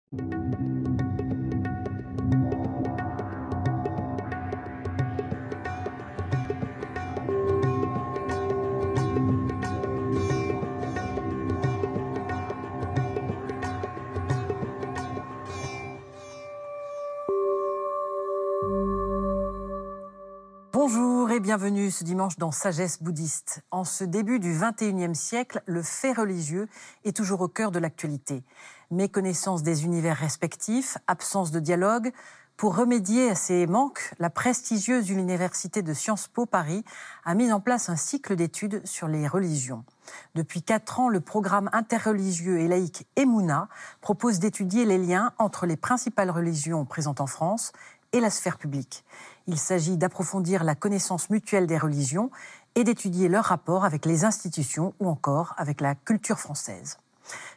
Bonjour et bienvenue ce dimanche dans Sagesse bouddhiste. En ce début du XXIe siècle, le fait religieux est toujours au cœur de l'actualité. Méconnaissance des univers respectifs, absence de dialogue. Pour remédier à ces manques, la prestigieuse Université de Sciences Po Paris a mis en place un cycle d'études sur les religions. Depuis 4 ans, le programme interreligieux et laïque Emouna propose d'étudier les liens entre les principales religions présentes en France et la sphère publique. Il s'agit d'approfondir la connaissance mutuelle des religions et d'étudier leur rapport avec les institutions ou encore avec la culture française.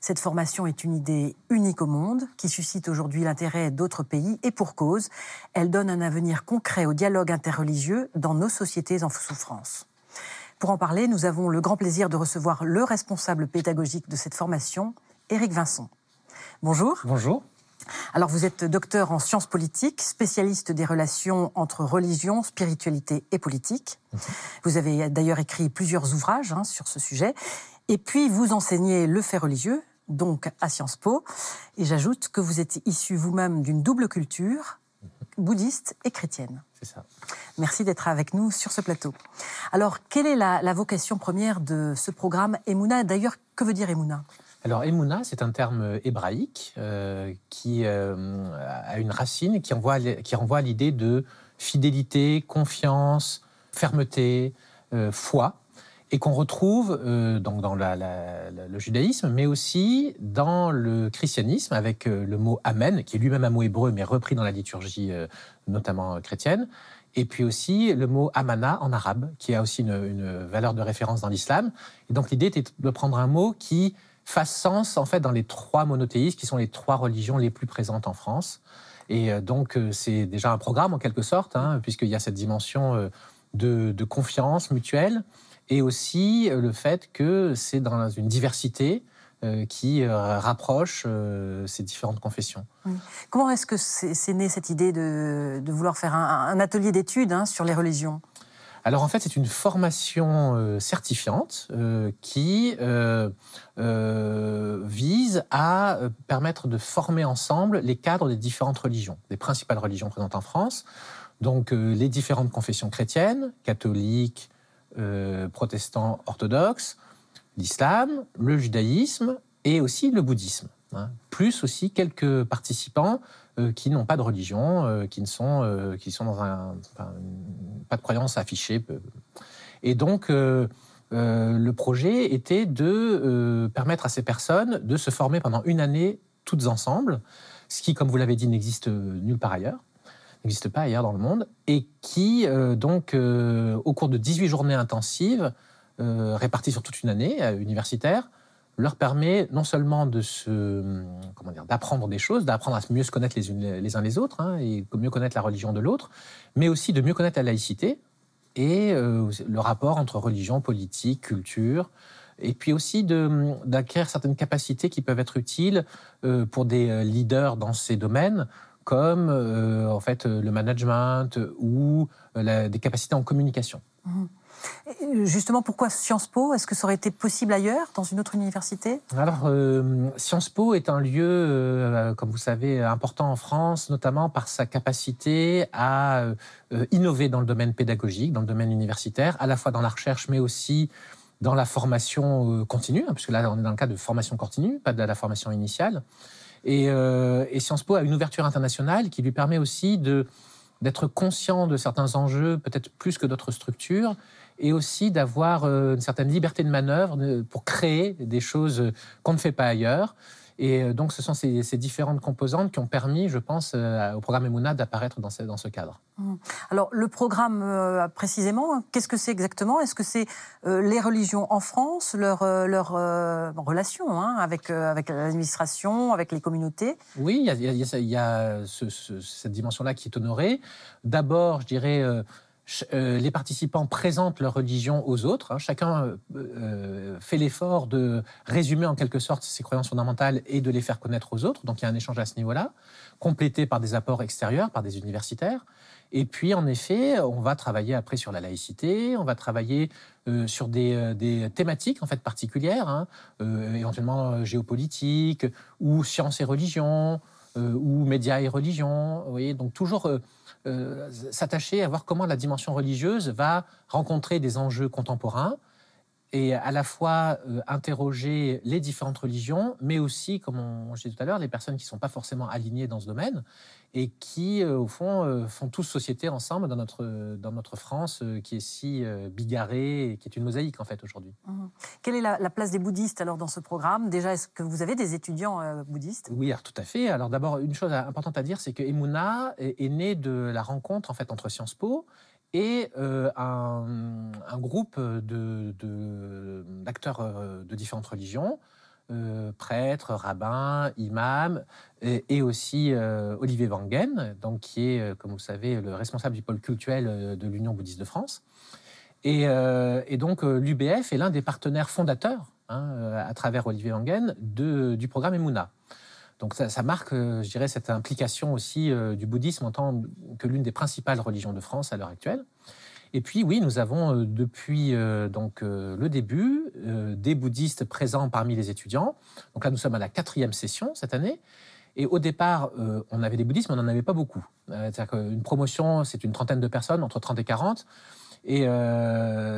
Cette formation est une idée unique au monde qui suscite aujourd'hui l'intérêt d'autres pays et pour cause, elle donne un avenir concret au dialogue interreligieux dans nos sociétés en souffrance. Pour en parler, nous avons le grand plaisir de recevoir le responsable pédagogique de cette formation, Éric Vincent. Bonjour. Bonjour. Alors vous êtes docteur en sciences politiques, spécialiste des relations entre religion, spiritualité et politique. Vous avez d'ailleurs écrit plusieurs ouvrages sur ce sujet. Et puis vous enseignez le fait religieux, donc à Sciences Po. Et j'ajoute que vous êtes issu vous-même d'une double culture, bouddhiste et chrétienne. C'est ça. Merci d'être avec nous sur ce plateau. Alors, quelle est la vocation première de ce programme Emouna? D'ailleurs, que veut dire Emouna? Alors, Emouna, c'est un terme hébraïque qui a une racine qui renvoie à l'idée de fidélité, confiance, fermeté, foi, et qu'on retrouve donc dans le judaïsme, mais aussi dans le christianisme, avec le mot Amen, qui est lui-même un mot hébreu, mais repris dans la liturgie, notamment chrétienne, et puis aussi le mot Amana en arabe, qui a aussi une valeur de référence dans l'islam. Et donc l'idée était de prendre un mot qui fasse sens en fait dans les 3 monothéismes, qui sont les 3 religions les plus présentes en France. Et donc c'est déjà un programme en quelque sorte, puisqu'il y a cette dimension de confiance mutuelle, et aussi le fait que c'est dans une diversité qui rapproche ces différentes confessions. Oui. Comment est-ce que c'est né cette idée de vouloir faire un atelier d'études sur les religions? Alors en fait, c'est une formation certifiante qui vise à permettre de former ensemble les cadres des différentes religions, des principales religions présentes en France. Donc les différentes confessions chrétiennes, catholiques, protestants, orthodoxes, l'islam, le judaïsme et aussi le bouddhisme. Plus aussi quelques participants qui n'ont pas de religion, qui sont dans pas de croyance affichée. Et donc, le projet était de permettre à ces personnes de se former pendant 1 année toutes ensemble, ce qui, comme vous l'avez dit, n'existe nulle part ailleurs, n'existe pas ailleurs dans le monde, et qui, au cours de 18 journées intensives, réparties sur toute une année universitaire, leur permet non seulement d'apprendre des choses, d'apprendre à mieux se connaître les uns les autres, et mieux connaître la religion de l'autre, mais aussi de mieux connaître la laïcité et le rapport entre religion, politique, culture, et puis aussi d'acquérir certaines capacités qui peuvent être utiles pour des leaders dans ces domaines, comme en fait, le management ou des capacités en communication. Justement, pourquoi Sciences Po? Est-ce que ça aurait été possible ailleurs, dans une autre université? Alors, Sciences Po est un lieu, comme vous savez, important en France, notamment par sa capacité à innover dans le domaine pédagogique, dans le domaine universitaire, à la fois dans la recherche, mais aussi dans la formation continue, puisque là, on est dans le cadre de formation continue, pas de la formation initiale. Et Sciences Po a une ouverture internationale qui lui permet aussi d'être conscient de certains enjeux, peut-être plus que d'autres structures, et aussi d'avoir une certaine liberté de manœuvre pour créer des choses qu'on ne fait pas ailleurs. Et donc, ce sont ces différentes composantes qui ont permis, je pense, au programme Emouna d'apparaître dans ce cadre. Alors, le programme, précisément, qu'est-ce que c'est exactement? Est-ce que c'est les religions en France, leur relation avec l'administration, avec les communautés? Oui, il y a cette dimension-là qui est honorée. D'abord, je dirais, Les participants présentent leur religion aux autres. Chacun fait l'effort de résumer en quelque sorte ses croyances fondamentales et de les faire connaître aux autres. Donc il y a un échange à ce niveau-là, complété par des apports extérieurs, par des universitaires. Et puis en effet, on va travailler après sur la laïcité, on va travailler sur des thématiques en fait particulières, éventuellement géopolitique ou sciences et religion, ou médias et religion. Vous voyez, donc toujours s'attacher à voir comment la dimension religieuse va rencontrer des enjeux contemporains et à la fois interroger les différentes religions, mais aussi, comme je disais tout à l'heure, les personnes qui ne sont pas forcément alignées dans ce domaine et qui, au fond, font tous société ensemble dans notre France qui est si bigarrée et qui est une mosaïque, en fait, aujourd'hui. Quelle est la place des bouddhistes, alors, dans ce programme? Déjà, est-ce que vous avez des étudiants bouddhistes? Oui, alors, tout à fait. Alors, d'abord, une chose importante à dire, c'est que Emouna est né de la rencontre, en fait, entre Sciences Po et un groupe d'acteurs de différentes religions, prêtres, rabbins, imams, et aussi Olivier Wangen, donc, qui est, comme vous le savez, le responsable du pôle culturel de l'Union bouddhiste de France. Et donc, l'UBF est l'un des partenaires fondateurs, à travers Olivier Wangen, du programme Emouna. Donc ça marque, je dirais, cette implication aussi du bouddhisme en tant que l'une des principales religions de France à l'heure actuelle. Et puis oui, nous avons depuis le début des bouddhistes présents parmi les étudiants. Donc là, nous sommes à la 4e session cette année. Et au départ, on avait des bouddhistes, mais on n'en avait pas beaucoup. C'est-à-dire qu'une promotion, c'est une trentaine de personnes, entre 30 et 40. Et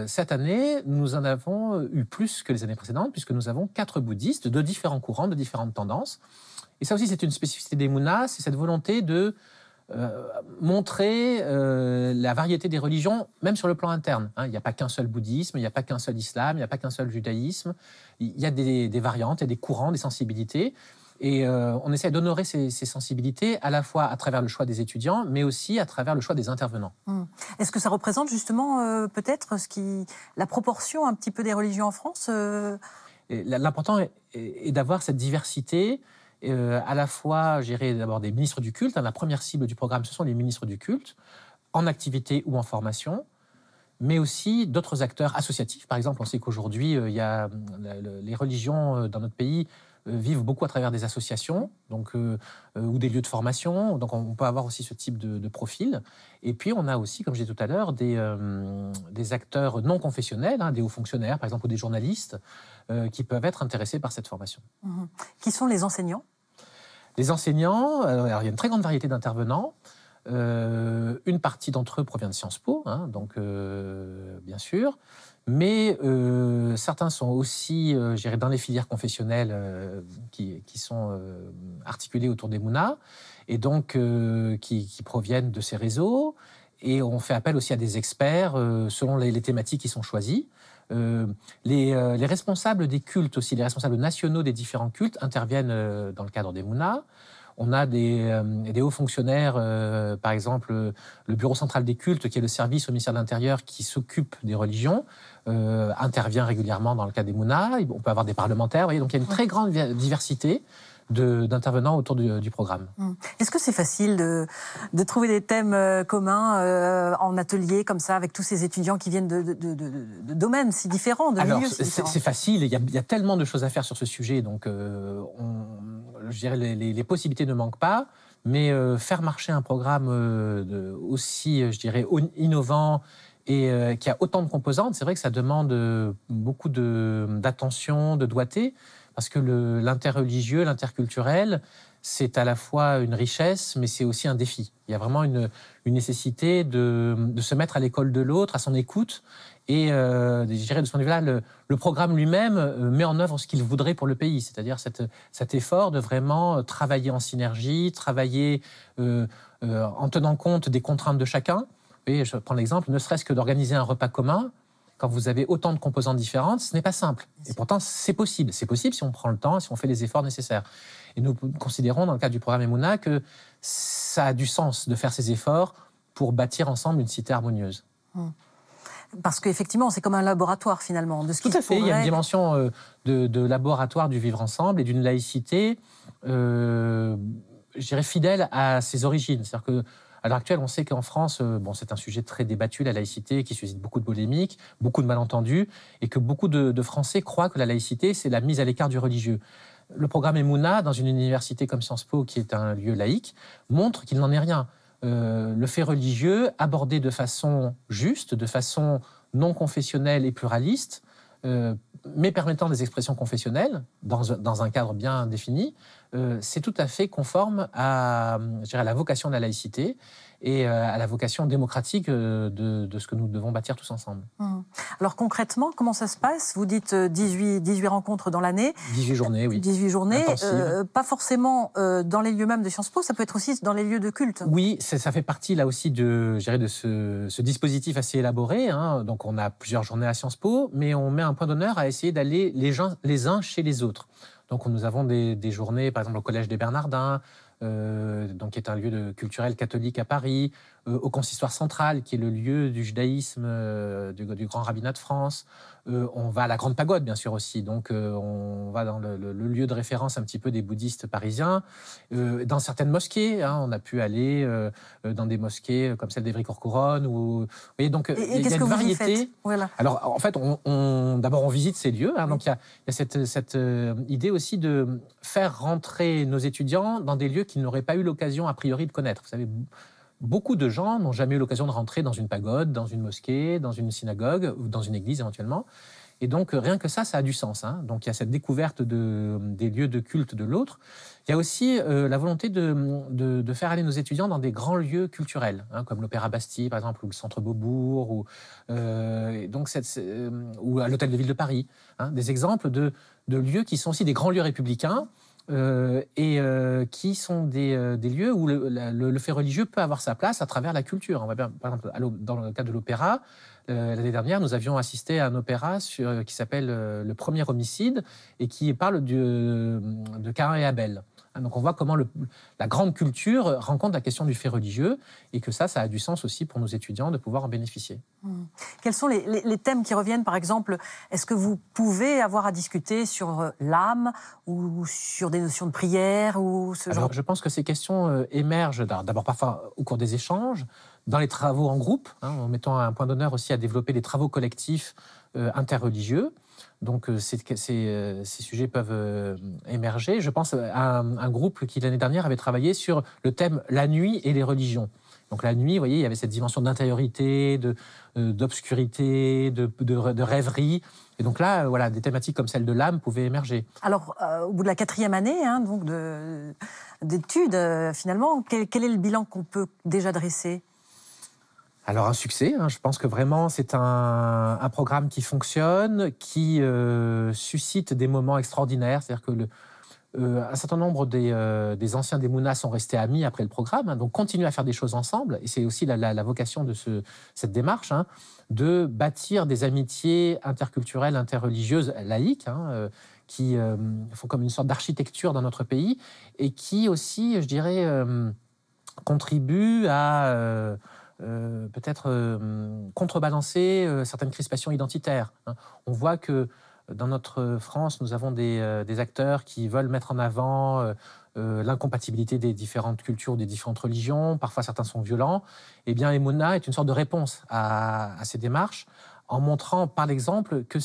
cette année, nous en avons eu plus que les années précédentes, puisque nous avons 4 bouddhistes de différents courants, de différentes tendances. Et ça aussi, c'est une spécificité d'Emouna, c'est cette volonté de montrer la variété des religions, même sur le plan interne. Il n'y a pas qu'un seul bouddhisme, il n'y a pas qu'un seul islam, il n'y a pas qu'un seul judaïsme. Il y a des variantes, il y a des courants, des sensibilités. Et on essaie d'honorer ces sensibilités à la fois à travers le choix des étudiants, mais aussi à travers le choix des intervenants. Est-ce que ça représente justement peut-être la proportion un petit peu des religions en France L'important est d'avoir cette diversité, à la fois, je dirais, d'abord des ministres du culte. La première cible du programme, ce sont les ministres du culte, en activité ou en formation, mais aussi d'autres acteurs associatifs. Par exemple, on sait qu'aujourd'hui, les religions dans notre pays vivent beaucoup à travers des associations ou des lieux de formation. Donc, on peut avoir aussi ce type de profil. Et puis, on a aussi, comme je disais tout à l'heure, des acteurs non confessionnels, des hauts fonctionnaires, par exemple, ou des journalistes, qui peuvent être intéressés par cette formation. Qui sont les enseignants? Les enseignants, alors, il y a une très grande variété d'intervenants. Une partie d'entre eux provient de Sciences Po, bien sûr, mais certains sont aussi, je dirais, dans les filières confessionnelles qui sont articulées autour d'Emouna, et donc qui proviennent de ces réseaux. Et on fait appel aussi à des experts selon les thématiques qui sont choisies. Les responsables des cultes aussi, les responsables nationaux des différents cultes interviennent dans le cadre d'Emouna. On a des hauts fonctionnaires, par exemple le Bureau central des cultes, qui est le service au ministère de l'Intérieur qui s'occupe des religions, intervient régulièrement dans le cadre d'Emouna. On peut avoir des parlementaires, vous voyez, donc il y a une très grande diversité d'intervenants autour du programme. Est-ce que c'est facile de trouver des thèmes communs en atelier comme ça, avec tous ces étudiants qui viennent de domaines si différents, de milieux si différents? C'est facile, il y a tellement de choses à faire sur ce sujet, donc je dirais les possibilités ne manquent pas, mais faire marcher un programme aussi, je dirais, innovant et qui a autant de composantes, c'est vrai que ça demande beaucoup d'attention, de doigté, parce que l'interreligieux, l'interculturel, c'est à la fois une richesse, mais c'est aussi un défi. Il y a vraiment une nécessité de se mettre à l'école de l'autre, à son écoute. Et je dirais, de ce point de vue-là, le programme lui-même met en œuvre ce qu'il voudrait pour le pays, c'est-à-dire cet effort de vraiment travailler en synergie, travailler en tenant compte des contraintes de chacun. Et je prends l'exemple, ne serait-ce que d'organiser un repas commun. Quand vous avez autant de composantes différentes, ce n'est pas simple. Et pourtant, c'est possible. C'est possible si on prend le temps, si on fait les efforts nécessaires. Et nous considérons, dans le cadre du programme Emouna, que ça a du sens de faire ces efforts pour bâtir ensemble une cité harmonieuse. Parce qu'effectivement, c'est comme un laboratoire, finalement, de ce qui Tout à fait. Il y a une dimension de laboratoire du vivre ensemble et d'une laïcité, je dirais, fidèle à ses origines. C'est-à-dire que À l'heure actuelle, on sait qu'en France, c'est un sujet très débattu, la laïcité, qui suscite beaucoup de polémiques, beaucoup de malentendus, et que beaucoup de Français croient que la laïcité, c'est la mise à l'écart du religieux. Le programme Emouna, dans une université comme Sciences Po, qui est un lieu laïque, montre qu'il n'en est rien. Le fait religieux, abordé de façon juste, de façon non confessionnelle et pluraliste, mais permettant des expressions confessionnelles, dans un cadre bien défini, c'est tout à fait conforme à la vocation de la laïcité et à la vocation démocratique de ce que nous devons bâtir tous ensemble. Alors concrètement, comment ça se passe? Vous dites 18 rencontres dans l'année. 18 journées, oui. 18 journées, pas forcément dans les lieux même de Sciences Po, ça peut être aussi dans les lieux de culte. Oui, ça fait partie là aussi de ce dispositif assez élaboré. Donc on a plusieurs journées à Sciences Po, mais on met un point d'honneur à essayer d'aller les uns chez les autres. Donc nous avons des journées, par exemple au Collège des Bernardins, qui est un lieu culturel catholique à Paris, au Consistoire central, qui est le lieu du judaïsme du Grand Rabbinat de France. On va à la Grande Pagode, bien sûr, aussi. Donc, on va dans le lieu de référence un petit peu des bouddhistes parisiens. Dans certaines mosquées, on a pu aller dans des mosquées comme celle d'Évry-Courcouronnes. Vous voyez, donc, et qu'est-ce que vous y faites? Voilà. Alors, en fait, d'abord, on visite ces lieux. Donc, il y a cette idée aussi de faire rentrer nos étudiants dans des lieux qu'ils n'auraient pas eu l'occasion, a priori, de connaître. Vous savez, beaucoup de gens n'ont jamais eu l'occasion de rentrer dans une pagode, dans une mosquée, dans une synagogue ou dans une église éventuellement. Et donc, rien que ça a du sens. Donc, il y a cette découverte des lieux de culte de l'autre. Il y a aussi la volonté de faire aller nos étudiants dans des grands lieux culturels, comme l'Opéra Bastille, par exemple, ou le Centre Beaubourg, ou à l'Hôtel de Ville de Paris. Des exemples de lieux qui sont aussi des grands lieux républicains, qui sont des lieux où le fait religieux peut avoir sa place à travers la culture. On va bien, par exemple, dans le cadre de l'opéra, l'année dernière, nous avions assisté à un opéra qui s'appelle Le Premier Homicide et qui parle de Caïn et Abel. Donc on voit comment la grande culture rencontre la question du fait religieux et que ça a du sens aussi pour nos étudiants de pouvoir en bénéficier. Quels sont les thèmes qui reviennent, par exemple? Est-ce que vous pouvez avoir à discuter sur l'âme ou sur des notions de prière ou ce genre? Je pense que ces questions émergent d'abord parfois au cours des échanges, dans les travaux en groupe, en mettant un point d'honneur aussi à développer des travaux collectifs interreligieux. Donc ces sujets peuvent émerger. Je pense à un groupe qui l'année dernière avait travaillé sur le thème « La nuit et les religions ». Donc la nuit, vous voyez, il y avait cette dimension d'intériorité, d'obscurité, de rêverie. Et donc là, voilà, des thématiques comme celle de l'âme pouvaient émerger. Alors, au bout de la 4e année donc d'études, finalement, quel est le bilan qu'on peut déjà dresser? Alors un succès, je pense que vraiment c'est un programme qui fonctionne, qui suscite des moments extraordinaires. C'est-à-dire que un certain nombre des anciens d'Emouna sont restés amis après le programme, donc continuent à faire des choses ensemble. Et c'est aussi la vocation de cette démarche, de bâtir des amitiés interculturelles, interreligieuses, laïques, qui font comme une sorte d'architecture dans notre pays et qui aussi, je dirais, contribuent à peut-être contrebalancer certaines crispations identitaires. On voit que dans notre France, nous avons des acteurs qui veulent mettre en avant l'incompatibilité des différentes cultures, des différentes religions. Parfois, certains sont violents. Eh bien, Emouna est une sorte de réponse à ces démarches, en montrant par l'exemple que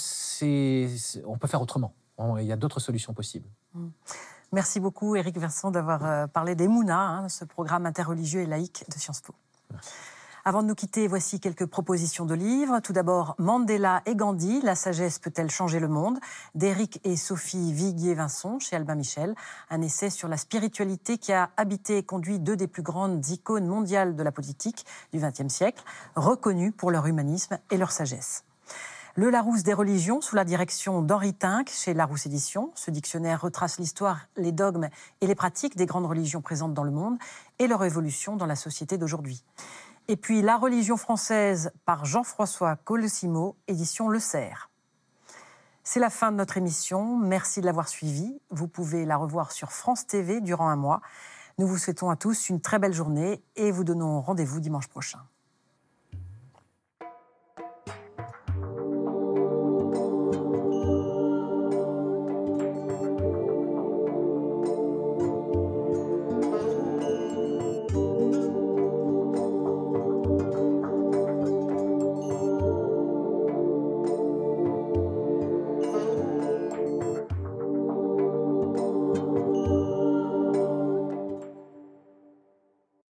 on peut faire autrement. Il y a d'autres solutions possibles. Merci beaucoup, Éric Vincent, d'avoir parlé d'Emouna, ce programme interreligieux et laïque de Sciences Po. Merci. Avant de nous quitter, voici quelques propositions de livres. Tout d'abord, Mandela et Gandhi, la sagesse peut-elle changer le monde, d'Éric et Sophie Viguier-Vincent, chez Albin Michel. Un essai sur la spiritualité qui a habité et conduit deux des plus grandes icônes mondiales de la politique du XXe siècle, reconnues pour leur humanisme et leur sagesse. Le Larousse des religions, sous la direction d'Henri Tinck, chez Larousse Éditions. Ce dictionnaire retrace l'histoire, les dogmes et les pratiques des grandes religions présentes dans le monde et leur évolution dans la société d'aujourd'hui. Et puis La religion française par Jean-François Colosimo, édition Le Cerf. C'est la fin de notre émission. Merci de l'avoir suivie. Vous pouvez la revoir sur France TV durant un mois. Nous vous souhaitons à tous une très belle journée et vous donnons rendez-vous dimanche prochain.